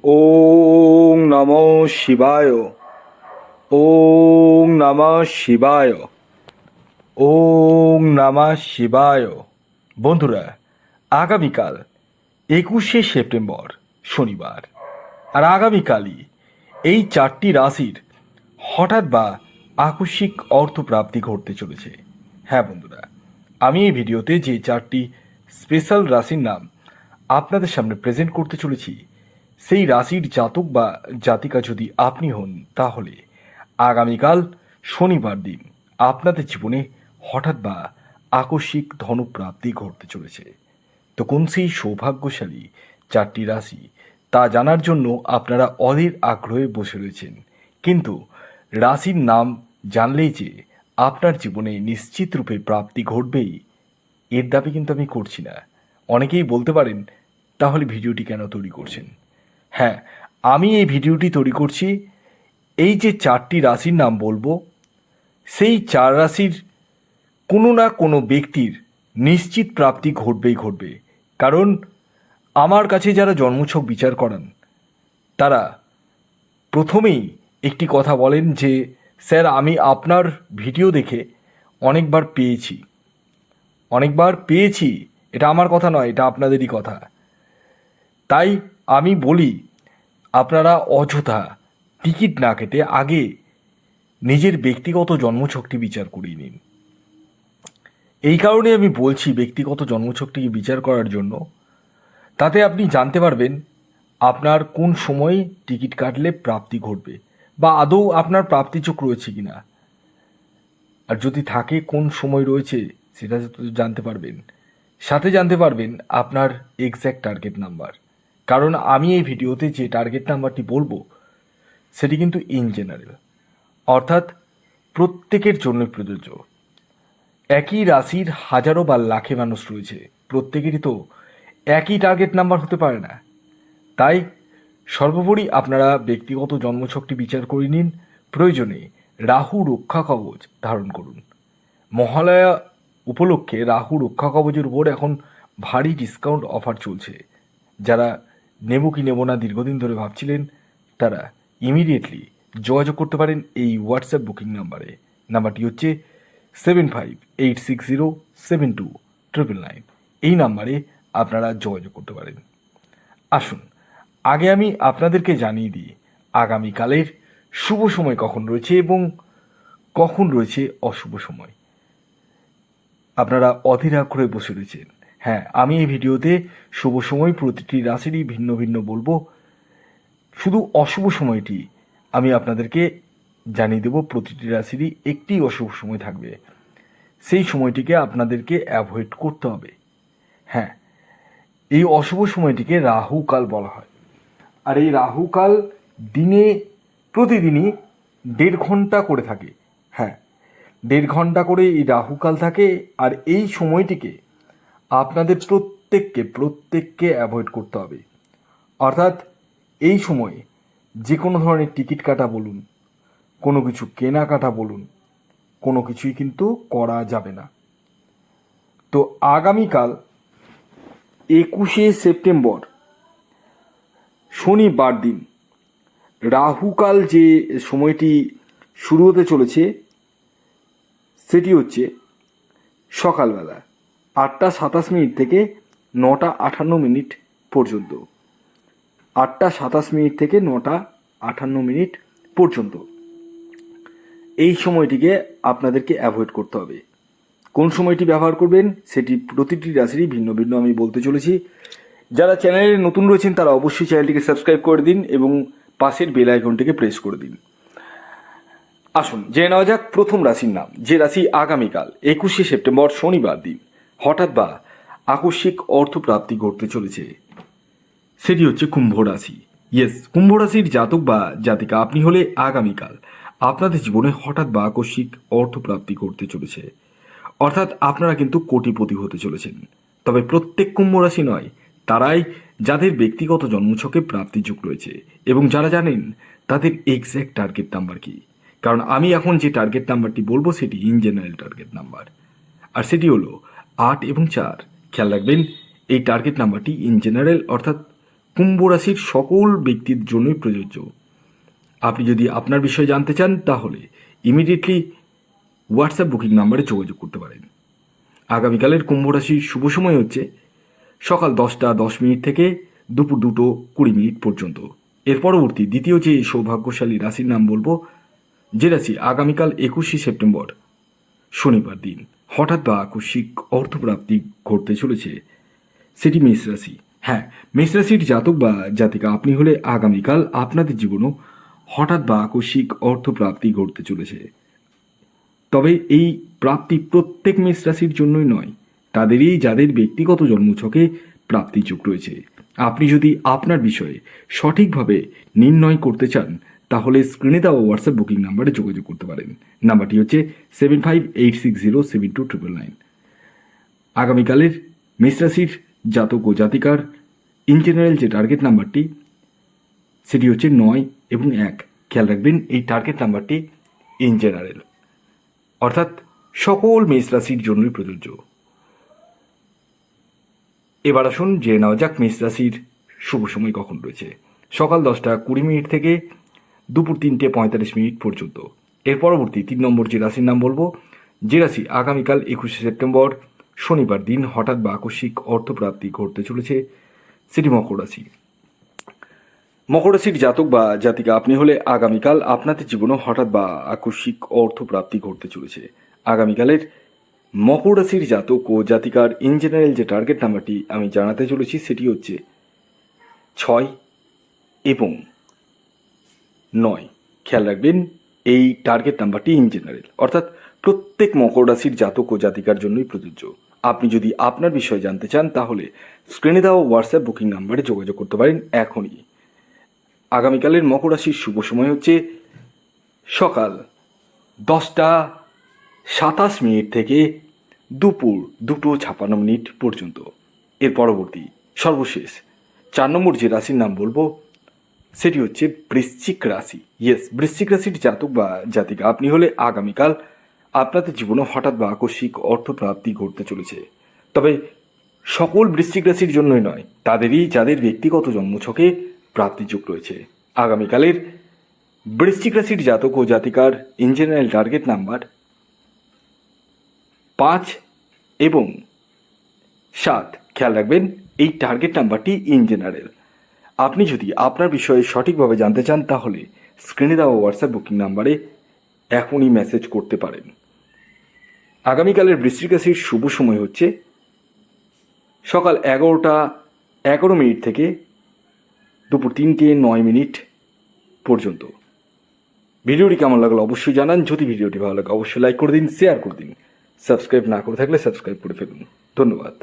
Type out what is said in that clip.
ওং নমঃ শিবায়। ওং নমঃ শিবায়। ওং নমঃ শিবায়। বন্ধুরা, আগামীকাল 21শে সেপ্টেম্বর শনিবার, আর আগামীকালই এই চারটি রাশির হঠাৎ বা আকস্মিক অর্থপ্রাপ্তি ঘটতে চলেছে। হ্যাঁ বন্ধুরা, আমি এই ভিডিওতে যে চারটি স্পেশাল রাশির নাম আপনাদের সামনে প্রেজেন্ট করতে চলেছি, সেই রাশির জাতক বা জাতিকা যদি আপনি হন, তাহলে আগামীকাল শনিবার দিন আপনাদের জীবনে হঠাৎ বা আকস্মিক ধনপ্রাপ্তি ঘটতে চলেছে। তো কোন সেই সৌভাগ্যশালী চারটি রাশি, তা জানার জন্য আপনারা অধীর আগ্রহে বসে রয়েছেন। কিন্তু রাশির নাম জানলেই যে আপনার জীবনে নিশ্চিত রূপে প্রাপ্তি ঘটবেই, এর দাবি কিন্তু আমি করছি না। অনেকেই বলতে পারেন, তাহলে ভিডিওটি কেন তৈরি করছেন? হ্যাঁ, আমি এই ভিডিওটি তৈরি করছি, এই যে চারটি রাশির নাম বলবো, সেই চার রাশির কোনো না কোনো ব্যক্তির নিশ্চিত প্রাপ্তি ঘটবেই ঘটবে। কারণ আমার কাছে যারা জন্মছক বিচার করান, তারা প্রথমেই একটি কথা বলেন যে, স্যার, আমি আপনার ভিডিও দেখে অনেকবার পেয়েছি। এটা আমার কথা নয়, এটা আপনাদেরই কথা। তাই আমি বলি, আপনারা অযথা টিকিট না কেটে আগে নিজের ব্যক্তিগত জন্মছকটি বিচার করিয়ে নিন। এই কারণে আমি বলছি ব্যক্তিগত জন্মছকটিকে বিচার করার জন্য। তাতে আপনি জানতে পারবেন আপনার কোন সময়ে টিকিট কাটলে প্রাপ্তি ঘটবে, বা আদৌ আপনার প্রাপ্তিযোগ রয়েছে কিনা, আর যদি থাকে কোন সময় রয়েছে সেটা জানতে পারবেন। সাথে জানতে পারবেন আপনার এক্স্যাক্ট টার্গেট নাম্বার। কারণ আমি এই ভিডিওতে যে টার্গেট নাম্বারটি বলবো, সেটি কিন্তু ইন জেনারেল, অর্থাৎ প্রত্যেকের জন্য প্রযোজ্য। একই রাশির হাজারো বা লাখে মানুষ রয়েছে, প্রত্যেকেরই তো একই টার্গেট নাম্বার হতে পারে না। তাই সর্বোপরি আপনারা ব্যক্তিগত জন্মছকটি বিচার করে নিন। প্রয়োজনে রাহু রক্ষা কবচ ধারণ করুন। মহালয়া উপলক্ষে রাহু রক্ষা কবচের উপর এখন ভারী ডিসকাউন্ট অফার চলছে। যারা নেব কি নেব না দীর্ঘদিন ধরে ভাবছিলেন, তারা ইমিডিয়েটলি যোগাযোগ করতে পারেন এই হোয়াটসঅ্যাপ বুকিং নাম্বারে। নাম্বারটি হচ্ছে 7586072999। এই নাম্বারে আপনারা যোগাযোগ করতে পারেন। আসুন, আগে আমি আপনাদেরকে জানিয়ে দিই আগামীকালের শুভ সময় কখন রয়েছে এবং কখন রয়েছে অশুভ সময়। আপনারা অধীর আগ্রহে বসে রয়েছেন। হ্যাঁ, আমি এই ভিডিওতে শুভ সময় প্রতিটি রাশিরই ভিন্ন ভিন্ন বলবো। শুধু অশুভ সময়টি আমি আপনাদেরকে জানিয়ে দেব। প্রতিটি রাশিরই একটি অশুভ সময় থাকবে, সেই সময়টিকে আপনাদেরকে অ্যাভয়েড করতে হবে। হ্যাঁ, এই অশুভ সময়টিকে রাহুকাল বলা হয়। আর এই রাহুকাল দিনে প্রতিদিনই 1.5 ঘন্টা করে থাকে। হ্যাঁ, 1.5 ঘন্টা করে এই রাহুকাল থাকে। আর এই সময়টিকে আপনাদের প্রত্যেককে অ্যাভয়েড করতে হবে। অর্থাৎ এই সময়ে যে কোনো ধরনের টিকিট কাটা বলুন, কোনো কিছু কেনাকাটা বলুন, কোনো কিছুই কিন্তু করা যাবে না। তো আগামীকাল 21শে সেপ্টেম্বর শনিবার দিন রাহুকাল যে সময়টি শুরু হতে চলেছে, সেটি হচ্ছে সকালবেলা 8টা 27 মিনিট থেকে 9টা 58 মিনিট পর্যন্ত। 8টা 27 মিনিট থেকে 9টা 58 মিনিট পর্যন্ত এই সময়টিকে আপনাদেরকে অ্যাভয়েড করতে হবে। কোন সময়টি ব্যবহার করবেন সেটি প্রতিটি রাশিরই ভিন্ন ভিন্ন আমি বলতে চলেছি। যারা চ্যানেলে নতুন রয়েছেন তারা অবশ্যই চ্যানেলটিকে সাবস্ক্রাইব করে দিন এবং পাশের বেল আইকনটিকে প্রেস করে দিন। আসুন জেনে নেওয়া যাক প্রথম রাশির নাম, যে রাশি আগামীকাল 21শে সেপ্টেম্বর শনিবার দিন হঠাৎ বা আকস্মিক অর্থপ্রাপ্তি ঘটতে চলেছে, সেটি হচ্ছে কুম্ভ রাশি। ইয়েস, কুম্ভ রাশির জাতক বা জাতিকা আপনি হলে আগামীকাল আপনাদের জীবনে হঠাৎ বা আকস্মিক অর্থপ্রাপ্তি ঘটতে চলেছে। অর্থাৎ আপনারা কিন্তু কোটিপতি হতে চলেছেন। তবে প্রত্যেক কুম্ভ রাশি নয়, তারাই যাদের ব্যক্তিগত জন্মছকে প্রাপ্তিযোগ রয়েছে এবং যারা জানেন তাদের এক্স্যাক্ট টার্গেট নাম্বার কি। কারণ আমি এখন যে টার্গেট নাম্বারটি বলবো সেটি ইন জেনারেল টার্গেট নাম্বার, আর সেটি হলো 8 এবং 4। খেয়াল রাখবেন এই টার্গেট নাম্বারটি ইন জেনারেল, অর্থাৎ কুম্ভ রাশির সকল ব্যক্তির জন্যই প্রযোজ্য। আপনি যদি আপনার বিষয়ে জানতে চান তাহলে ইমিডিয়েটলি হোয়াটসঅ্যাপ বুকিং নাম্বারে যোগাযোগ করতে পারেন। আগামীকালের কুম্ভ রাশির শুভ সময় হচ্ছে সকাল 10টা 10 মিনিট থেকে দুপুর 2টো 20 মিনিট পর্যন্ত। এর পরবর্তী দ্বিতীয় যে সৌভাগ্যশালী রাশির নাম বলবো, যে রাশি আগামীকাল 21শে সেপ্টেম্বর শনিবার দিন হঠাৎ বা আকস্মিক অর্থপ্রাপ্তি ঘটতে চলেছে, সেটি মেষ রাশি। হ্যাঁ, মেষ রাশির জাতক বা জাতিকা আপনি হলে আগামীকাল আপনাদের জীবনও হঠাৎ বা আকস্মিক অর্থপ্রাপ্তি ঘটতে চলেছে। তবে এই প্রাপ্তি প্রত্যেক মেষ রাশির জন্যই নয়, তাদেরই যাদের ব্যক্তিগত জন্মছকে প্রাপ্তিযোগ রয়েছে। আপনি যদি আপনার বিষয়ে সঠিকভাবে নির্ণয় করতে চান তাহলে স্ক্রিনে দেওয়া হোয়াটসঅ্যাপ বুকিং নাম্বারে যোগাযোগ করতে পারেন। নাম্বারটি হচ্ছে 7586072999। আগামীকালের মেষ রাশির জাতক ও জাতিকার ইন জেনারেল যে টার্গেট নাম্বারটি সেটি হচ্ছে 9 এবং 1। খেয়াল রাখবেন এই টার্গেট নাম্বারটি ইন জেনারেল, অর্থাৎ সকল মেষ রাশির জন্যই প্রযোজ্য। এবার আসুন জেনে নেওয়া যাক মেষ রাশির শুভ সময় কখন রয়েছে। সকাল 10টা 20 মিনিট থেকে দুপুর 3টে 45 মিনিট পর্যন্ত। এর পরবর্তী 3 নম্বর যে রাশির নাম বলবো, যে রাশি আগামীকাল 21শে সেপ্টেম্বর শনিবার দিন হঠাৎ বা আকস্মিক অর্থপ্রাপ্তি ঘটতে চলেছে, সেটি মকর রাশি। মকর রাশির জাতক বা জাতিকা আপনি হলে আগামীকাল আপনাদের জীবনেও হঠাৎ বা আকস্মিক অর্থপ্রাপ্তি ঘটতে চলেছে। আগামীকালের মকর রাশির জাতক ও জাতিকার ইন জেনারেল যে টার্গেট নাম্বারটি আমি জানাতে চলেছি সেটি হচ্ছে 6 এবং 9। খেয়াল রাখবেন এই টার্গেট নাম্বারটি ইন জেনারেল, অর্থাৎ প্রত্যেক মকর রাশির জাতক ও জাতিকার জন্যই প্রযোজ্য। আপনি যদি আপনার বিষয়ে জানতে চান তাহলে স্ক্রিনে দেওয়া হোয়াটসঅ্যাপ বুকিং নাম্বারে যোগাযোগ করতে পারেন এখনই। আগামীকালের মকর রাশির শুভ সময় হচ্ছে সকাল 10টা 27 মিনিট থেকে দুপুর 2টো 56 মিনিট পর্যন্ত। এর পরবর্তী সর্বশেষ 4 নম্বর যে রাশির নাম বলবো সেটি হচ্ছে বৃশ্চিক রাশি। বৃশ্চিক রাশির জাতক বা জাতিকা আপনি হলে আগামীকাল আপনাদের জীবনে হঠাৎ বা আকস্মিক অর্থপ্রাপ্তি ঘটতে চলেছে। তবে সকল বৃশ্চিক রাশির জন্যই নয়, তাদেরই যাদের ব্যক্তিগত জন্মছকে প্রাপ্তিযোগ রয়েছে। আগামীকালের বৃশ্চিক রাশির জাতক ও জাতিকার ইন জেনারেল টার্গেট নাম্বার 5 এবং 7। খেয়াল রাখবেন এই টার্গেট নাম্বারটি ইন জেনারেল। আপনি যদি আপনার বিষয়ে সঠিকভাবে জানতে চান তাহলে স্ক্রিনে দেওয়া হোয়াটসঅ্যাপ বুকিং নাম্বারে এখনই মেসেজ করতে পারেন। আগামীকালের বৃশ্চিক রাশির শুভ সময় হচ্ছে সকাল 11টা 11 মিনিট থেকে দুপুর 3টে 9 মিনিট পর্যন্ত। ভিডিওটি কেমন লাগলো অবশ্যই জানান। যদি ভিডিওটি ভালো লাগে অবশ্যই লাইক করে দিন, শেয়ার করে দিন। সাবস্ক্রাইব না করে থাকলে সাবস্ক্রাইব করে ফেলুন। ধন্যবাদ।